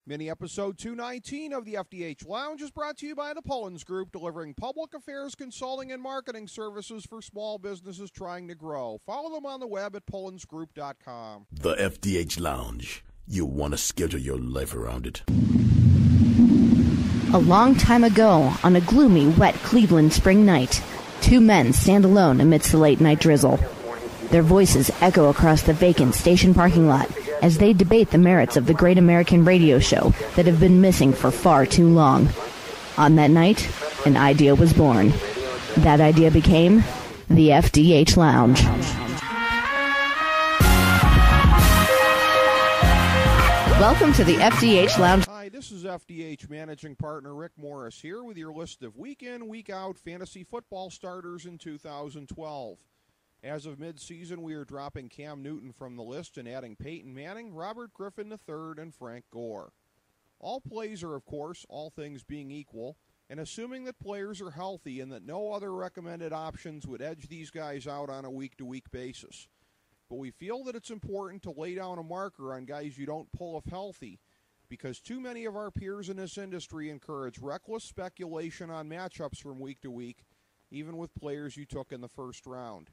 Mini episode 219 of the FDH Lounge is brought to you by the Pullins Group, delivering public affairs consulting and marketing services for small businesses trying to grow. Follow them on the web at pullinsgroup.com. The FDH Lounge. You'll want to schedule your life around it. A long time ago, on a gloomy, wet Cleveland spring night, two men stand alone amidst the late-night drizzle. Their voices echo across the vacant station parking lot as they debate the merits of the great American radio show that have been missing for far too long. On that night, an idea was born. That idea became the FDH Lounge. Welcome to the FDH Lounge. Hi, this is FDH Managing Partner Rick Morris here with your list of week-in, week-out fantasy football starters in 2012. As of mid-season, we are dropping Cam Newton from the list and adding Peyton Manning, Robert Griffin III, and Frank Gore. All plays are, of course, all things being equal, and assuming that players are healthy and that no other recommended options would edge these guys out on a week-to-week basis. But we feel that it's important to lay down a marker on guys you don't pull if healthy, because too many of our peers in this industry encourage reckless speculation on matchups from week to week, even with players you took in the first round.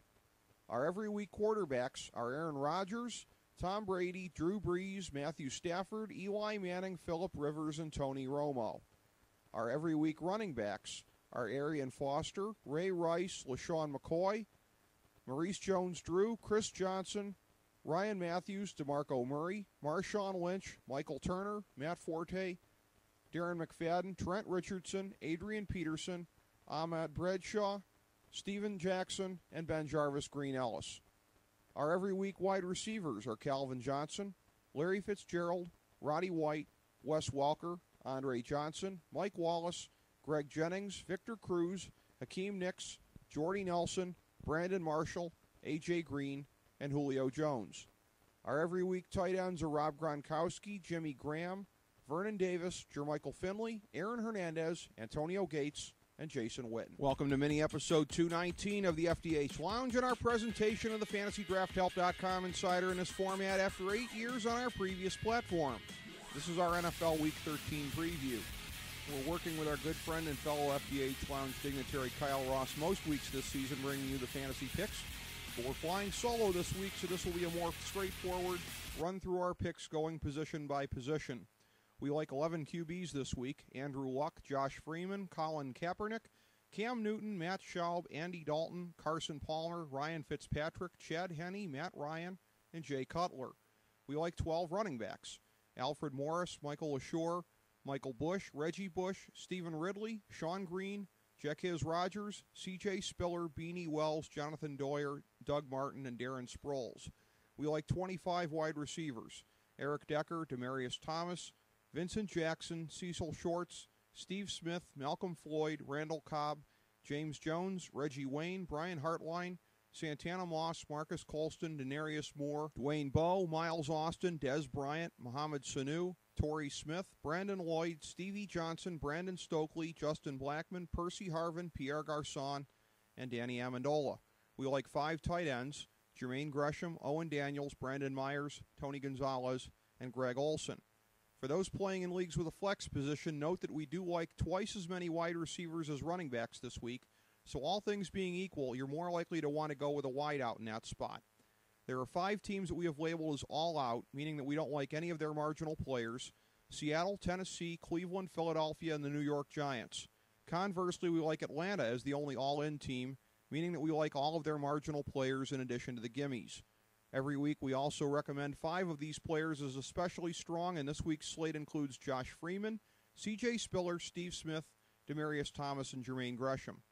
Our every week quarterbacks are Aaron Rodgers, Tom Brady, Drew Brees, Matthew Stafford, Eli Manning, Phillip Rivers, and Tony Romo. Our every week running backs are Arian Foster, Ray Rice, LaShawn McCoy, Maurice Jones-Drew, Chris Johnson, Ryan Matthews, DeMarco Murray, Marshawn Lynch, Michael Turner, Matt Forte, Darren McFadden, Trent Richardson, Adrian Peterson, Ahmad Bradshaw, Steven Jackson, and Ben Jarvis Green Ellis. Our every week wide receivers are Calvin Johnson, Larry Fitzgerald, Roddy White, Wes Welker, Andre Johnson, Mike Wallace, Greg Jennings, Victor Cruz, Hakeem Nicks, Jordy Nelson, Brandon Marshall, A.J. Green, and Julio Jones. Our every week tight ends are Rob Gronkowski, Jimmy Graham, Vernon Davis, Jermichael Finley, Aaron Hernandez, Antonio Gates, and Jason Witten. Welcome to mini episode 219 of the FDH Lounge and our presentation of the FantasyDraftHelp.com Insider in this format after 8 years on our previous platform. This is our NFL Week 13 preview. We're working with our good friend and fellow FDH Lounge dignitary Kyle Ross most weeks this season, bringing you the fantasy picks. But we're flying solo this week, so this will be a more straightforward run through our picks going position by position. We like 11 QBs this week: Andrew Luck, Josh Freeman, Colin Kaepernick, Cam Newton, Matt Schaub, Andy Dalton, Carson Palmer, Ryan Fitzpatrick, Chad Henne, Matt Ryan, and Jay Cutler. We like 12 running backs: Alfred Morris, Michael LaShore, Michael Bush, Reggie Bush, Stephen Ridley, Sean Green, Jacquizz Rodgers, C.J. Spiller, Beanie Wells, Jonathan Doyer, Doug Martin, and Darren Sproles. We like 25 wide receivers: Eric Decker, Demaryius Thomas, Vincent Jackson, Cecil Shorts, Steve Smith, Malcolm Floyd, Randall Cobb, James Jones, Reggie Wayne, Brian Hartline, Santana Moss, Marcus Colston, Denarius Moore, Dwayne Bowe, Miles Austin, Dez Bryant, Mohamed Sanu, Torrey Smith, Brandon Lloyd, Stevie Johnson, Brandon Stokely, Justin Blackman, Percy Harvin, Pierre Garçon, and Danny Amendola. We like 5 tight ends: Jermaine Gresham, Owen Daniels, Brandon Myers, Tony Gonzalez, and Greg Olson. For those playing in leagues with a flex position, note that we do like twice as many wide receivers as running backs this week, so all things being equal, you're more likely to want to go with a wideout in that spot. There are 5 teams that we have labeled as all out, meaning that we don't like any of their marginal players: Seattle, Tennessee, Cleveland, Philadelphia, and the New York Giants. Conversely, we like Atlanta as the only all-in team, meaning that we like all of their marginal players in addition to the gimmies. Every week, we also recommend 5 of these players as especially strong, and this week's slate includes Josh Freeman, C.J. Spiller, Steve Smith, Demaryius Thomas, and Jermaine Gresham.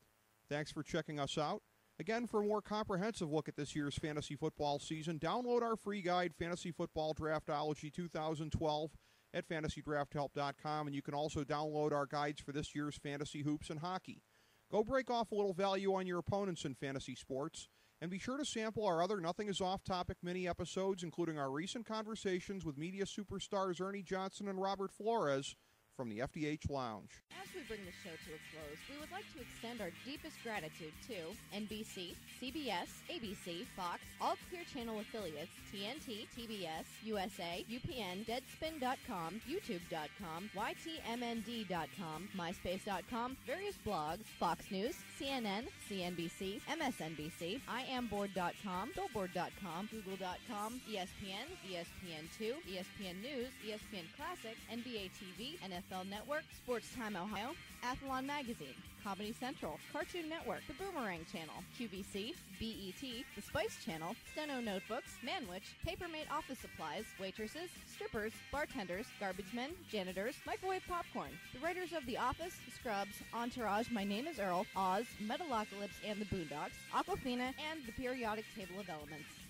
Thanks for checking us out. Again, for a more comprehensive look at this year's fantasy football season, download our free guide, Fantasy Football Draftology 2012, at FantasyDraftHelp.com, and you can also download our guides for this year's fantasy hoops and hockey. Go break off a little value on your opponents in fantasy sports. And be sure to sample our other Nothing is Off-Topic mini-episodes, including our recent conversations with media superstars Ernie Johnson and Robert Flores, from the FDH Lounge. As we bring the show to a close, we would like to extend our deepest gratitude to NBC, CBS, ABC, Fox, all Clear Channel affiliates, TNT, TBS, USA, UPN, Deadspin.com, YouTube.com, YTMND.com, MySpace.com, various blogs, Fox News, CNN, CNBC, MSNBC, IamBoard.com, Billboard.com, Google.com, ESPN, ESPN2, ESPN News, ESPN Classic, NBA TV, NFL Network, Sports Time Ohio, Athlon Magazine, Comedy Central, Cartoon Network, The Boomerang Channel, QVC, BET, The Spice Channel, Steno Notebooks, Manwich, Papermate Office Supplies, Waitresses, Strippers, Bartenders, Garbage Men, Janitors, Microwave Popcorn, the writers of The Office, Scrubs, Entourage, My Name is Earl, Oz, Metalocalypse and the Boondocks, Aquafina, and the Periodic Table of Elements.